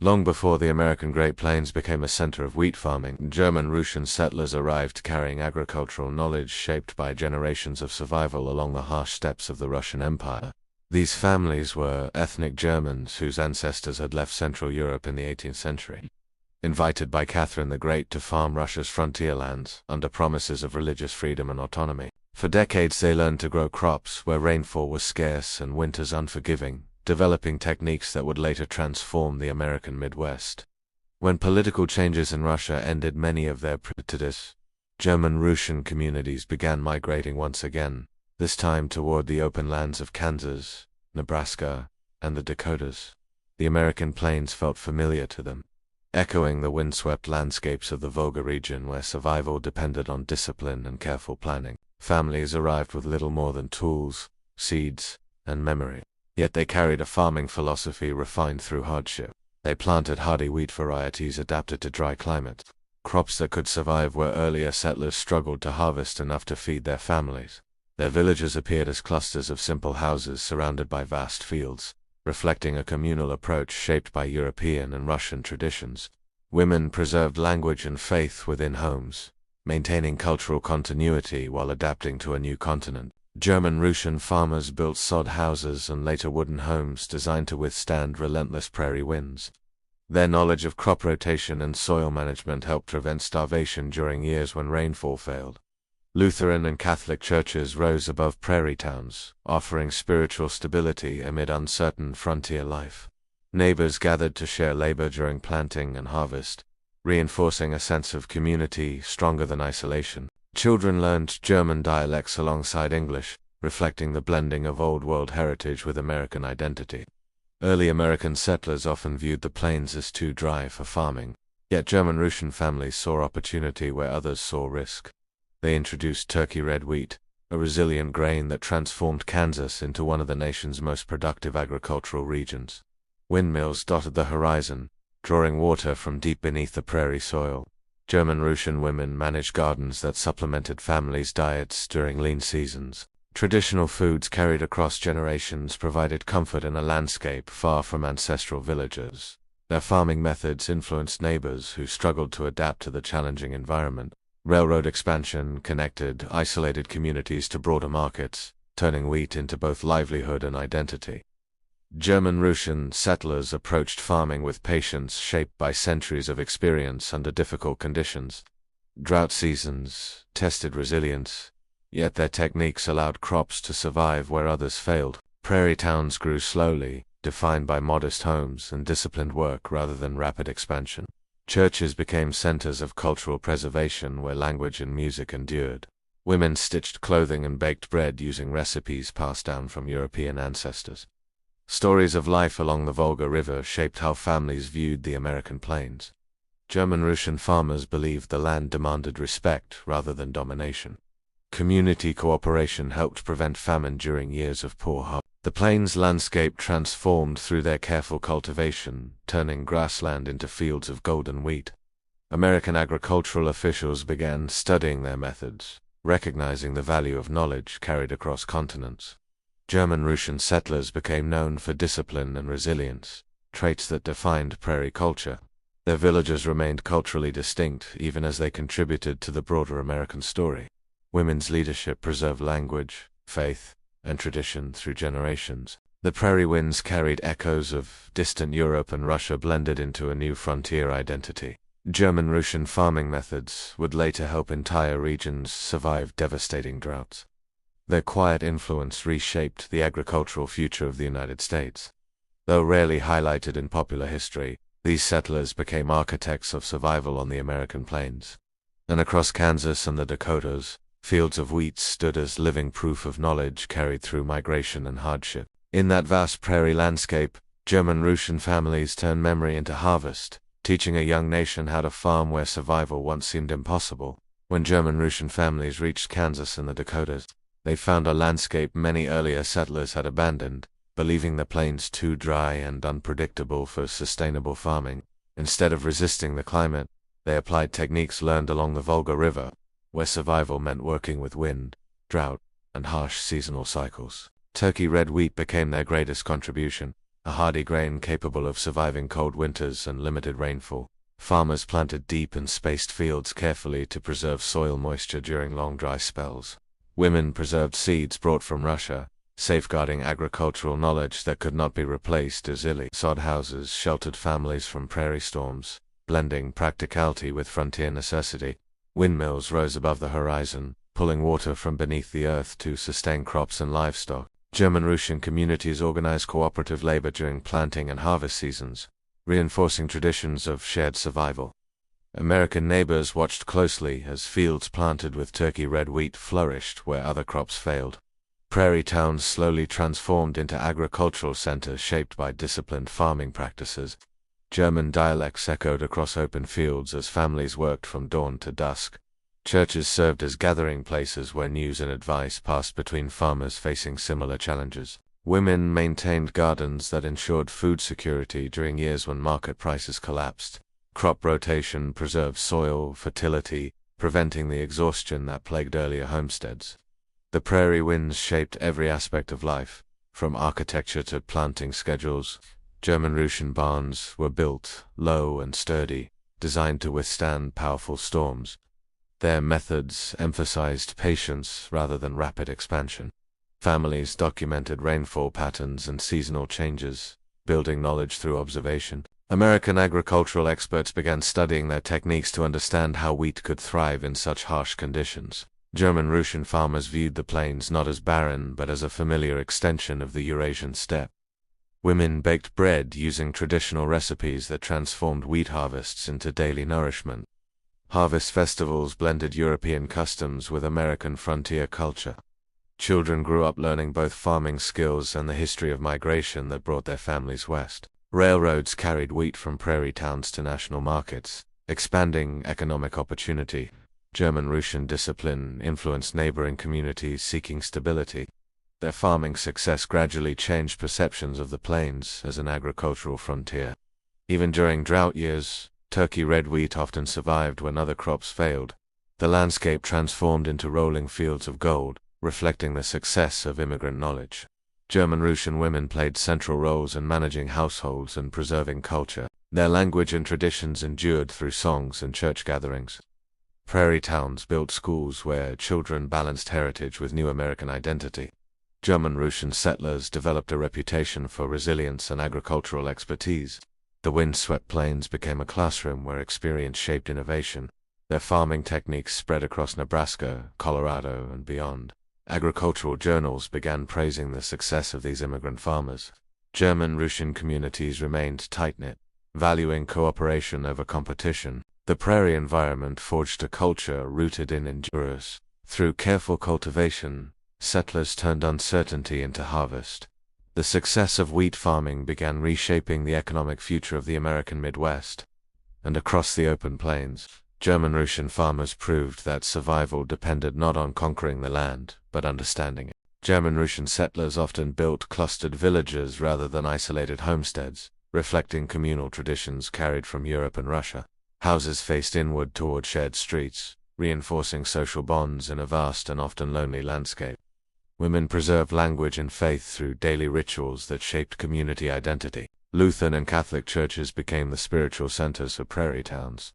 Long before the American Great Plains became a center of wheat farming, German Russian settlers arrived carrying agricultural knowledge shaped by generations of survival along the harsh steppes of the Russian Empire. These families were ethnic Germans whose ancestors had left Central Europe in the 18th century. Invited by Catherine the Great to farm Russia's frontier lands, under promises of religious freedom and autonomy. For decades they learned to grow crops where rainfall was scarce and winters unforgiving, developing techniques that would later transform the American Midwest. When political changes in Russia ended many of their prejudice, German Russian communities began migrating once again, this time toward the open lands of Kansas, Nebraska, and the Dakotas. The American plains felt familiar to them, echoing the windswept landscapes of the Volga region where survival depended on discipline and careful planning. Families arrived with little more than tools, seeds, and memory. Yet they carried a farming philosophy refined through hardship. They planted hardy wheat varieties adapted to dry climates, crops that could survive where earlier settlers struggled to harvest enough to feed their families. Their villages appeared as clusters of simple houses surrounded by vast fields, reflecting a communal approach shaped by European and Russian traditions. Women preserved language and faith within homes, maintaining cultural continuity while adapting to a new continent. German Russian farmers built sod houses and later wooden homes designed to withstand relentless prairie winds. Their knowledge of crop rotation and soil management helped prevent starvation during years when rainfall failed. Lutheran and Catholic churches rose above prairie towns, offering spiritual stability amid uncertain frontier life. Neighbors gathered to share labor during planting and harvest, reinforcing a sense of community stronger than isolation. Children learned German dialects alongside English, reflecting the blending of Old World heritage with American identity. Early American settlers often viewed the plains as too dry for farming, yet German Russian families saw opportunity where others saw risk. They introduced Turkey red wheat, a resilient grain that transformed Kansas into one of the nation's most productive agricultural regions. Windmills dotted the horizon, drawing water from deep beneath the prairie soil. German Russian women managed gardens that supplemented families' diets during lean seasons. Traditional foods carried across generations provided comfort in a landscape far from ancestral villages. Their farming methods influenced neighbors who struggled to adapt to the challenging environment. Railroad expansion connected isolated communities to broader markets, turning wheat into both livelihood and identity. German Russian settlers approached farming with patience shaped by centuries of experience under difficult conditions. Drought seasons tested resilience, yet their techniques allowed crops to survive where others failed. Prairie towns grew slowly, defined by modest homes and disciplined work rather than rapid expansion. Churches became centers of cultural preservation where language and music endured. Women stitched clothing and baked bread using recipes passed down from European ancestors. Stories of life along the Volga River shaped how families viewed the American plains. German Russian farmers believed the land demanded respect rather than domination. Community cooperation helped prevent famine during years of poor harvest. The plains landscape transformed through their careful cultivation, turning grassland into fields of golden wheat. American agricultural officials began studying their methods, recognizing the value of knowledge carried across continents. German Russian settlers became known for discipline and resilience, traits that defined prairie culture. Their villages remained culturally distinct even as they contributed to the broader American story. Women's leadership preserved language, faith, and tradition through generations. The prairie winds carried echoes of distant Europe and Russia blended into a new frontier identity. German Russian farming methods would later help entire regions survive devastating droughts. Their quiet influence reshaped the agricultural future of the United States. Though rarely highlighted in popular history, these settlers became architects of survival on the American plains. And across Kansas and the Dakotas, fields of wheat stood as living proof of knowledge carried through migration and hardship. In that vast prairie landscape, German Russian families turned memory into harvest, teaching a young nation how to farm where survival once seemed impossible. When German Russian families reached Kansas and the Dakotas, they found a landscape many earlier settlers had abandoned, believing the plains too dry and unpredictable for sustainable farming. Instead of resisting the climate, they applied techniques learned along the Volga River, where survival meant working with wind, drought, and harsh seasonal cycles. Turkey red wheat became their greatest contribution. a hardy grain capable of surviving cold winters and limited rainfall. Farmers planted deep and spaced fields carefully to preserve soil moisture during long dry spells. Women preserved seeds brought from Russia, safeguarding agricultural knowledge that could not be replaced easily. Sod houses sheltered families from prairie storms, blending practicality with frontier necessity. Windmills rose above the horizon, pulling water from beneath the earth to sustain crops and livestock. German Russian communities organized cooperative labor during planting and harvest seasons, reinforcing traditions of shared survival. American neighbors watched closely as fields planted with turkey red wheat flourished where other crops failed. Prairie towns slowly transformed into agricultural centers shaped by disciplined farming practices. German dialects echoed across open fields as families worked from dawn to dusk. Churches served as gathering places where news and advice passed between farmers facing similar challenges. Women maintained gardens that ensured food security during years when market prices collapsed. Crop rotation preserved soil fertility, preventing the exhaustion that plagued earlier homesteads. The prairie winds shaped every aspect of life, from architecture to planting schedules. German Russian barns were built low and sturdy, designed to withstand powerful storms. Their methods emphasized patience rather than rapid expansion. Families documented rainfall patterns and seasonal changes, building knowledge through observation. American agricultural experts began studying their techniques to understand how wheat could thrive in such harsh conditions. German Russian farmers viewed the plains not as barren but as a familiar extension of the Eurasian steppe. Women baked bread using traditional recipes that transformed wheat harvests into daily nourishment. Harvest festivals blended European customs with American frontier culture. Children grew up learning both farming skills and the history of migration that brought their families west. Railroads carried wheat from prairie towns to national markets, expanding economic opportunity. German Russian discipline influenced neighboring communities seeking stability. Their farming success gradually changed perceptions of the plains as an agricultural frontier. Even during drought years, turkey red wheat often survived when other crops failed. The landscape transformed into rolling fields of gold, reflecting the success of immigrant knowledge. German Russian women played central roles in managing households and preserving culture. Their language and traditions endured through songs and church gatherings. Prairie towns built schools where children balanced heritage with new American identity. German Russian settlers developed a reputation for resilience and agricultural expertise. The windswept plains became a classroom where experience shaped innovation. Their farming techniques spread across Nebraska, Colorado, and beyond. Agricultural journals began praising the success of these immigrant farmers. German Russian communities remained tight-knit, valuing cooperation over competition. The prairie environment forged a culture rooted in endurance. Through careful cultivation, settlers turned uncertainty into harvest. The success of wheat farming began reshaping the economic future of the American Midwest. And across the open plains, German Russian farmers proved that survival depended not on conquering the land, but understanding it. German Russian settlers often built clustered villages rather than isolated homesteads, reflecting communal traditions carried from Europe and Russia. Houses faced inward toward shared streets, reinforcing social bonds in a vast and often lonely landscape. Women preserved language and faith through daily rituals that shaped community identity. Lutheran and Catholic churches became the spiritual centers of prairie towns.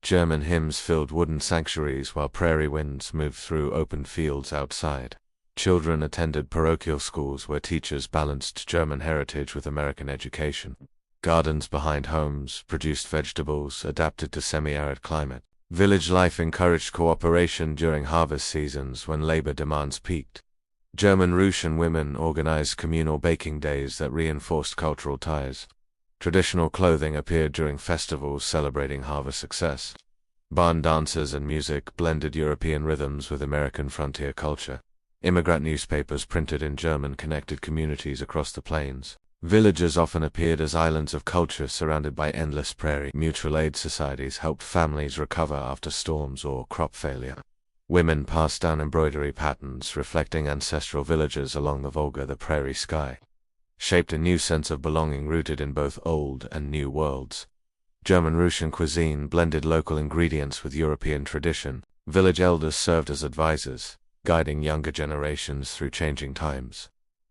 German hymns filled wooden sanctuaries while prairie winds moved through open fields outside. Children attended parochial schools where teachers balanced German heritage with American education. Gardens behind homes produced vegetables adapted to semi-arid climate. Village life encouraged cooperation during harvest seasons when labor demands peaked. German Russian women organized communal baking days that reinforced cultural ties. Traditional clothing appeared during festivals celebrating harvest success. Barn dances and music blended European rhythms with American frontier culture. Immigrant newspapers printed in German connected communities across the plains. Villages often appeared as islands of culture surrounded by endless prairie. Mutual aid societies helped families recover after storms or crop failure. Women passed down embroidery patterns reflecting ancestral villages along the Volga. The prairie sky shaped a new sense of belonging rooted in both old and new worlds. German Russian cuisine blended local ingredients with European tradition. Village elders served as advisors, guiding younger generations through changing times.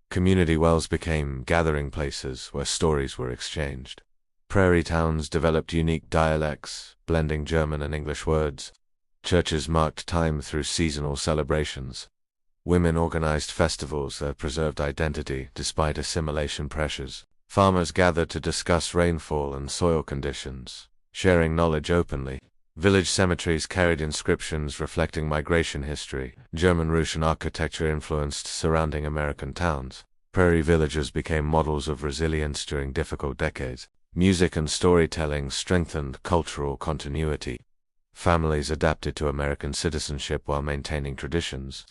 Community wells became gathering places where stories were exchanged. Prairie towns developed unique dialects, blending German and English words. Churches marked time through seasonal celebrations. Women organized festivals that preserved identity despite assimilation pressures. Farmers gathered to discuss rainfall and soil conditions, sharing knowledge openly. Village cemeteries carried inscriptions reflecting migration history. German Russian architecture influenced surrounding American towns. Prairie villages became models of resilience during difficult decades. Music and storytelling strengthened cultural continuity. Families adapted to American citizenship while maintaining traditions.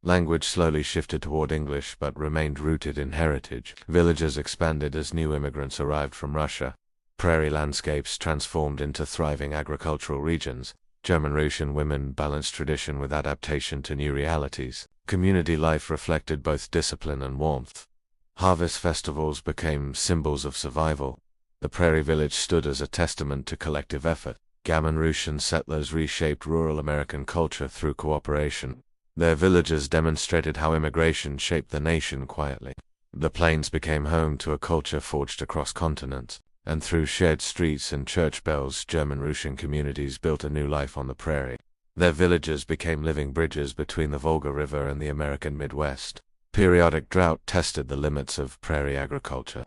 Language slowly shifted toward English but remained rooted in heritage. Villages expanded as new immigrants arrived from Russia. Prairie landscapes transformed into thriving agricultural regions. German Russian women balanced tradition with adaptation to new realities. Community life reflected both discipline and warmth. Harvest festivals became symbols of survival. The Prairie village stood as a testament to collective effort. German Russian settlers reshaped rural American culture through cooperation. Their villages demonstrated how immigration shaped the nation quietly. The plains became home to a culture forged across continents, and through shared streets and church bells, German Russian communities built a new life on the prairie. Their villages became living bridges between the Volga River and the American Midwest. Periodic drought tested the limits of prairie agriculture,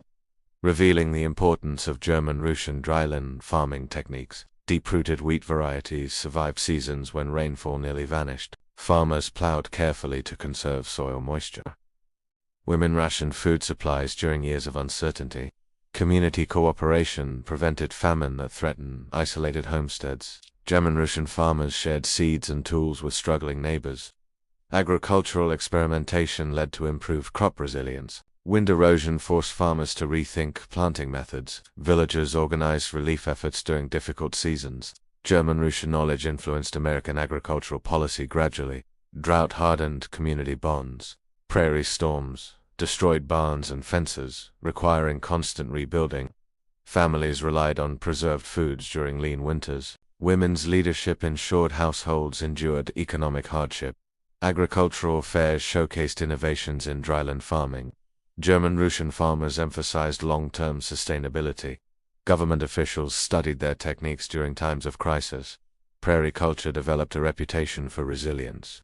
revealing the importance of German Russian dryland farming techniques. Deep-rooted wheat varieties survived seasons when rainfall nearly vanished. Farmers plowed carefully to conserve soil moisture. Women rationed food supplies during years of uncertainty. Community cooperation prevented famine that threatened isolated homesteads. German Russian farmers shared seeds and tools with struggling neighbors. Agricultural experimentation led to improved crop resilience. Wind erosion forced farmers to rethink planting methods. Villagers organized relief efforts during difficult seasons. German Russian knowledge influenced American agricultural policy gradually. Drought hardened community bonds. Prairie storms destroyed barns and fences, requiring constant rebuilding. Families relied on preserved foods during lean winters. Women's leadership ensured households endured economic hardship. Agricultural fairs showcased innovations in dryland farming. German Russian farmers emphasized long-term sustainability. Government officials studied their techniques during times of crisis. Prairie culture developed a reputation for resilience.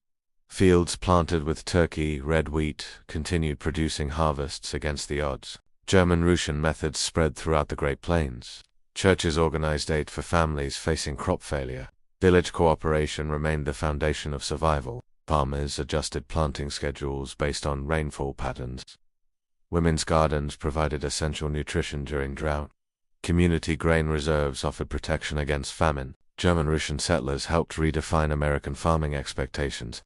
Fields planted with turkey, red wheat, continued producing harvests against the odds. German Russian methods spread throughout the Great Plains. Churches organized aid for families facing crop failure. Village cooperation remained the foundation of survival. Farmers adjusted planting schedules based on rainfall patterns. Women's gardens provided essential nutrition during drought. Community grain reserves offered protection against famine. German Russian settlers helped redefine American farming expectations.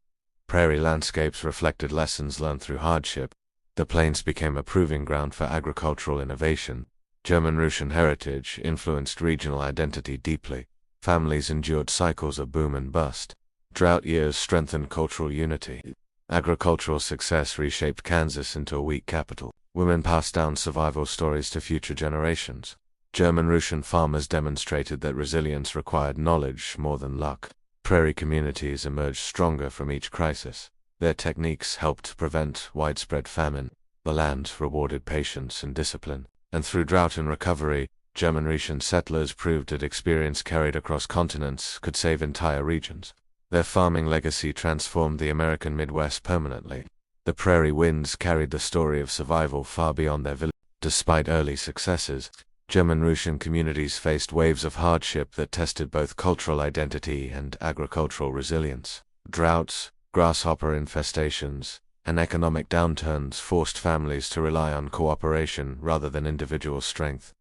Prairie landscapes reflected lessons learned through hardship. The plains became a proving ground for agricultural innovation. German Russian heritage influenced regional identity deeply. Families endured cycles of boom and bust. Drought years strengthened cultural unity. Agricultural success reshaped Kansas into a wheat capital. Women passed down survival stories to future generations. German Russian farmers demonstrated that resilience required knowledge more than luck. Prairie communities emerged stronger from each crisis. Their techniques helped prevent widespread famine. The land rewarded patience and discipline. And through drought and recovery, German Russian settlers proved that experience carried across continents could save entire regions. Their farming legacy transformed the American Midwest permanently. The prairie winds carried the story of survival far beyond their village. Despite early successes, German Russian communities faced waves of hardship that tested both cultural identity and agricultural resilience. Droughts, grasshopper infestations, and economic downturns forced families to rely on cooperation rather than individual strength.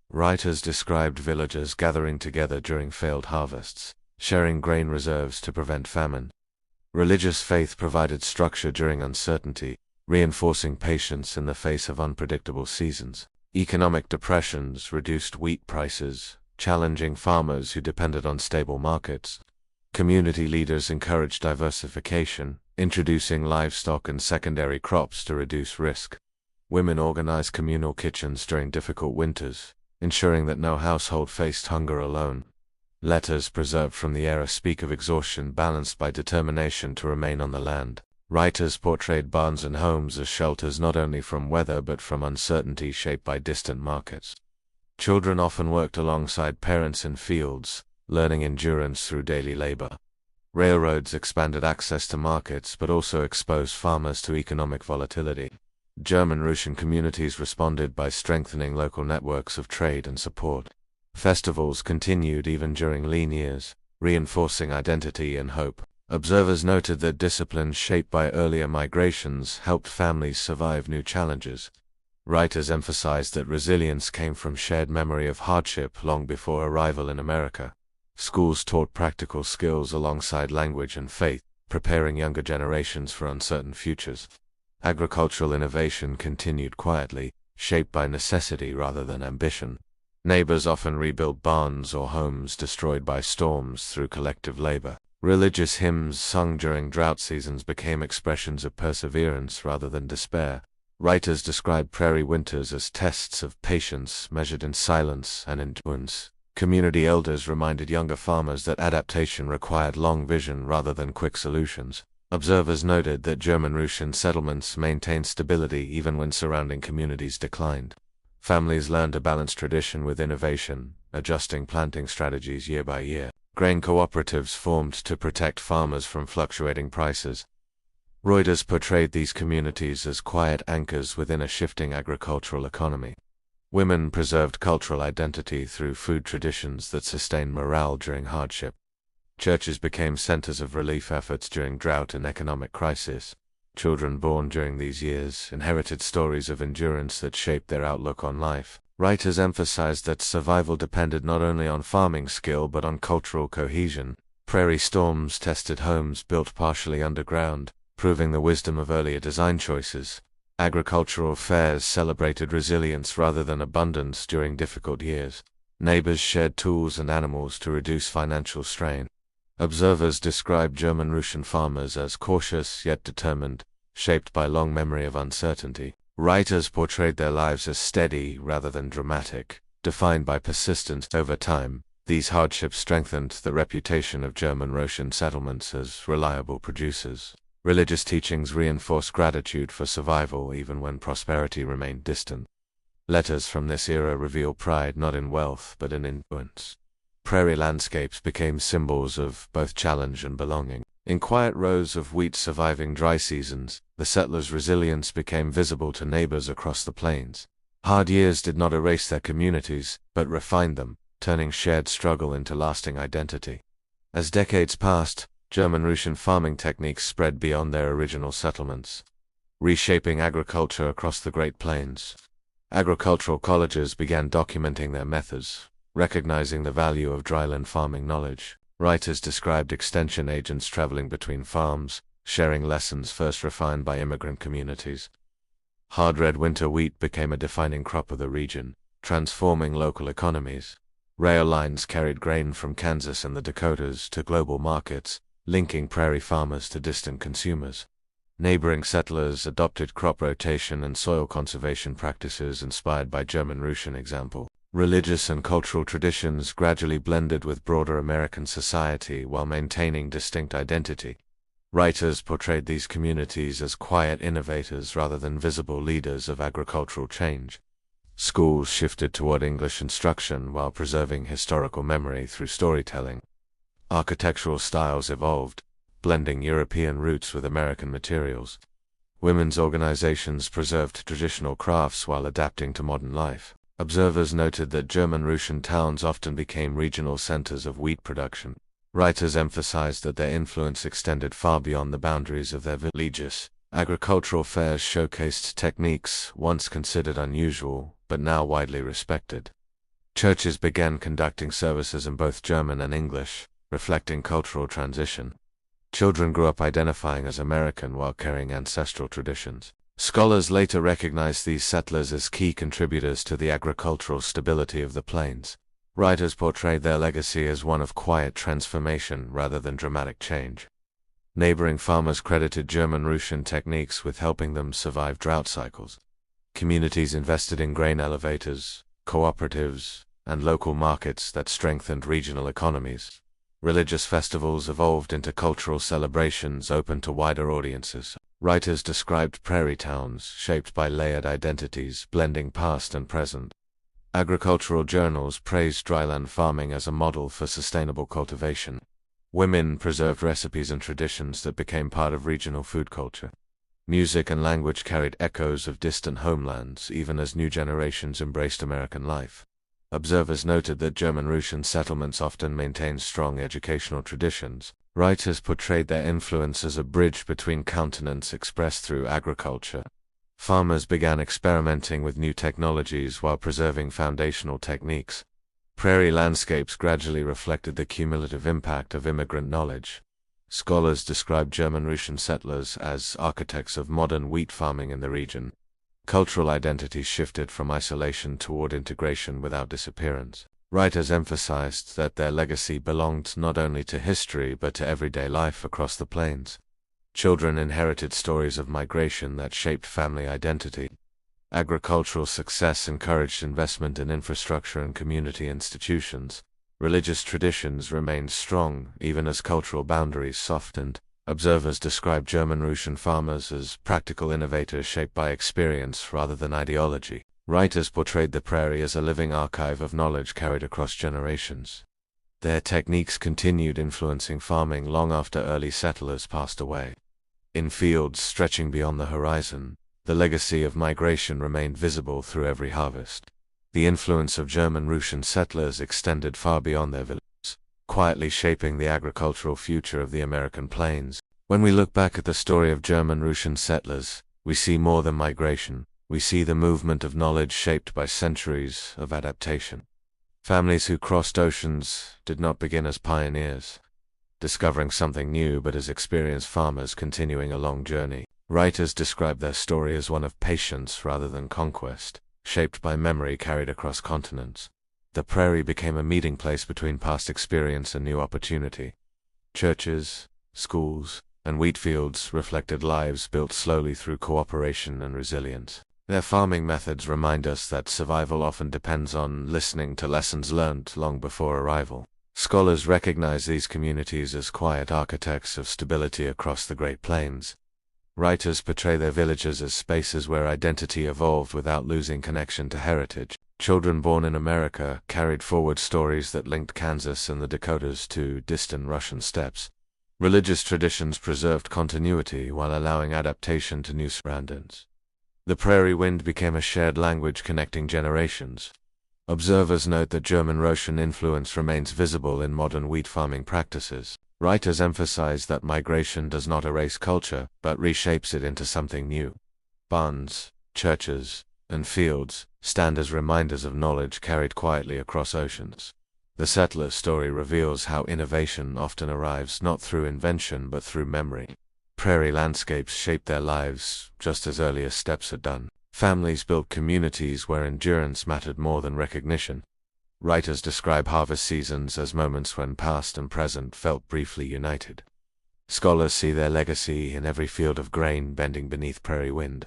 Writers described villagers gathering together during failed harvests, sharing grain reserves to prevent famine. Religious faith provided structure during uncertainty, reinforcing patience in the face of unpredictable seasons. Economic depressions reduced wheat prices, challenging farmers who depended on stable markets. Community leaders encouraged diversification, introducing livestock and secondary crops to reduce risk. Women organized communal kitchens during difficult winters, ensuring that no household faced hunger alone. Letters preserved from the era speak of exhaustion balanced by determination to remain on the land. Writers portrayed barns and homes as shelters not only from weather but from uncertainty shaped by distant markets. Children often worked alongside parents in fields, learning endurance through daily labor. Railroads expanded access to markets but also exposed farmers to economic volatility. German Russian communities responded by strengthening local networks of trade and support. Festivals continued even during lean years, reinforcing identity and hope. Observers noted that disciplines shaped by earlier migrations helped families survive new challenges. Writers emphasized that resilience came from shared memory of hardship long before arrival in America. Schools taught practical skills alongside language and faith, preparing younger generations for uncertain futures. Agricultural innovation continued quietly, shaped by necessity rather than ambition. Neighbors often rebuilt barns or homes destroyed by storms through collective labor. Religious hymns sung during drought seasons became expressions of perseverance rather than despair. Writers described prairie winters as tests of patience measured in silence and endurance. Community elders reminded younger farmers that adaptation required long vision rather than quick solutions. Observers noted that German Russian settlements maintained stability even when surrounding communities declined. Families learned to balance tradition with innovation, adjusting planting strategies year by year. Grain cooperatives formed to protect farmers from fluctuating prices. Reuters portrayed these communities as quiet anchors within a shifting agricultural economy. Women preserved cultural identity through food traditions that sustained morale during hardship. Churches became centers of relief efforts during drought and economic crisis. Children born during these years inherited stories of endurance that shaped their outlook on life. Writers emphasized that survival depended not only on farming skill but on cultural cohesion. Prairie storms tested homes built partially underground, proving the wisdom of earlier design choices. Agricultural fairs celebrated resilience rather than abundance during difficult years. Neighbors shared tools and animals to reduce financial strain. Observers described German Russian farmers as cautious yet determined, shaped by long memory of uncertainty. Writers portrayed their lives as steady rather than dramatic, defined by persistence over time. These hardships strengthened the reputation of German Russian settlements as reliable producers. Religious teachings reinforced gratitude for survival even when prosperity remained distant. Letters from this era reveal pride not in wealth but in influence. Prairie landscapes became symbols of both challenge and belonging. In quiet rows of wheat surviving dry seasons, the settlers' resilience became visible to neighbors across the plains. Hard years did not erase their communities, but refined them, turning shared struggle into lasting identity. As decades passed, German Russian farming techniques spread beyond their original settlements, reshaping agriculture across the Great Plains. Agricultural colleges began documenting their methods, recognizing the value of dryland farming knowledge. Writers described extension agents traveling between farms, sharing lessons first refined by immigrant communities. Hard red winter wheat became a defining crop of the region, transforming local economies. Rail lines carried grain from Kansas and the Dakotas to global markets, linking prairie farmers to distant consumers. Neighboring settlers adopted crop rotation and soil conservation practices inspired by German Russian example. Religious and cultural traditions gradually blended with broader American society while maintaining distinct identity. Writers portrayed these communities as quiet innovators rather than visible leaders of agricultural change. Schools shifted toward English instruction while preserving historical memory through storytelling. Architectural styles evolved, blending European roots with American materials. Women's organizations preserved traditional crafts while adapting to modern life. Observers noted that German Russian towns often became regional centers of wheat production. Writers emphasized that their influence extended far beyond the boundaries of their villages. Agricultural fairs showcased techniques once considered unusual, but now widely respected. Churches began conducting services in both German and English, reflecting cultural transition. Children grew up identifying as American while carrying ancestral traditions. Scholars later recognized these settlers as key contributors to the agricultural stability of the plains. Writers portrayed their legacy as one of quiet transformation rather than dramatic change. Neighboring farmers credited German Russian techniques with helping them survive drought cycles. Communities invested in grain elevators, cooperatives, and local markets that strengthened regional economies. Religious festivals evolved into cultural celebrations open to wider audiences. Writers described prairie towns, shaped by layered identities, blending past and present. Agricultural journals praised dryland farming as a model for sustainable cultivation. Women preserved recipes and traditions that became part of regional food culture. Music and language carried echoes of distant homelands, even as new generations embraced American life. Observers noted that German Russian settlements often maintained strong educational traditions. Writers portrayed their influence as a bridge between continents expressed through agriculture. Farmers began experimenting with new technologies while preserving foundational techniques. Prairie landscapes gradually reflected the cumulative impact of immigrant knowledge. Scholars describe German Russian settlers as architects of modern wheat farming in the region. Cultural identities shifted from isolation toward integration without disappearance. Writers emphasized that their legacy belonged not only to history but to everyday life across the plains. Children inherited stories of migration that shaped family identity. Agricultural success encouraged investment in infrastructure and community institutions. Religious traditions remained strong, even as cultural boundaries softened. Observers describe German Russian farmers as practical innovators shaped by experience rather than ideology. Writers portrayed the prairie as a living archive of knowledge carried across generations. Their techniques continued influencing farming long after early settlers passed away. In fields stretching beyond the horizon, the legacy of migration remained visible through every harvest. The influence of German Russian settlers extended far beyond their villages, quietly shaping the agricultural future of the American plains. When we look back at the story of German Russian settlers, we see more than migration. We see the movement of knowledge shaped by centuries of adaptation. Families who crossed oceans did not begin as pioneers, discovering something new, but as experienced farmers continuing a long journey. Writers describe their story as one of patience rather than conquest, shaped by memory carried across continents. The prairie became a meeting place between past experience and new opportunity. Churches, schools, and wheat fields reflected lives built slowly through cooperation and resilience. Their farming methods remind us that survival often depends on listening to lessons learned long before arrival. Scholars recognize these communities as quiet architects of stability across the Great Plains. Writers portray their villages as spaces where identity evolved without losing connection to heritage. Children born in America carried forward stories that linked Kansas and the Dakotas to distant Russian steppes. Religious traditions preserved continuity while allowing adaptation to new surroundings. The prairie wind became a shared language connecting generations. Observers note that German-Russian influence remains visible in modern wheat farming practices. Writers emphasize that migration does not erase culture, but reshapes it into something new. Barns, churches, and fields stand as reminders of knowledge carried quietly across oceans. The settler's story reveals how innovation often arrives not through invention but through memory. Prairie landscapes shaped their lives just as earlier steps had done. Families built communities where endurance mattered more than recognition. Writers describe harvest seasons as moments when past and present felt briefly united. Scholars see their legacy in every field of grain bending beneath prairie wind.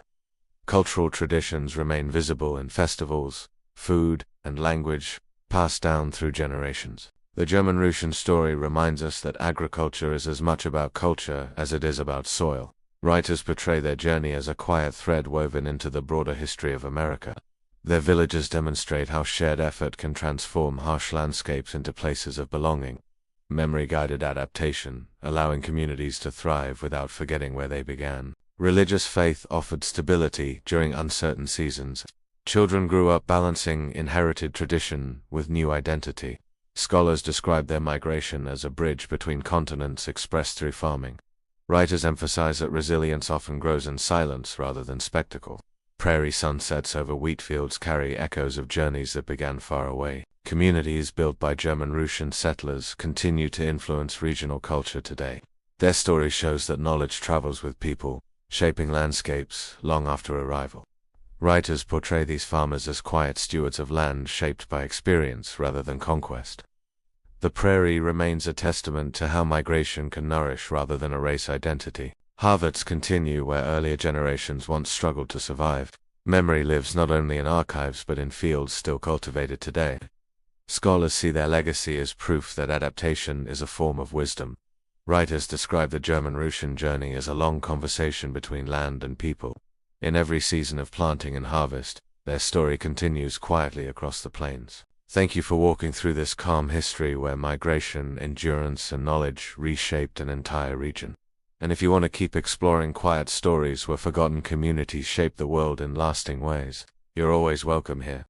Cultural traditions remain visible in festivals, food, and language, passed down through generations. The German-Russian story reminds us that agriculture is as much about culture as it is about soil. Writers portray their journey as a quiet thread woven into the broader history of America. Their villages demonstrate how shared effort can transform harsh landscapes into places of belonging. Memory-guided adaptation, allowing communities to thrive without forgetting where they began. Religious faith offered stability during uncertain seasons. Children grew up balancing inherited tradition with new identity. Scholars describe their migration as a bridge between continents expressed through farming. Writers emphasize that resilience often grows in silence rather than spectacle. Prairie sunsets over wheat fields carry echoes of journeys that began far away. Communities built by German-Russian settlers continue to influence regional culture today. Their story shows that knowledge travels with people, shaping landscapes long after arrival. Writers portray these farmers as quiet stewards of land shaped by experience rather than conquest. The prairie remains a testament to how migration can nourish rather than erase identity. Harvests continue where earlier generations once struggled to survive. Memory lives not only in archives but in fields still cultivated today. Scholars see their legacy as proof that adaptation is a form of wisdom. Writers describe the German Russian journey as a long conversation between land and people. In every season of planting and harvest, their story continues quietly across the plains. Thank you for walking through this calm history where migration, endurance, and knowledge reshaped an entire region. And if you want to keep exploring quiet stories where forgotten communities shape the world in lasting ways, you're always welcome here.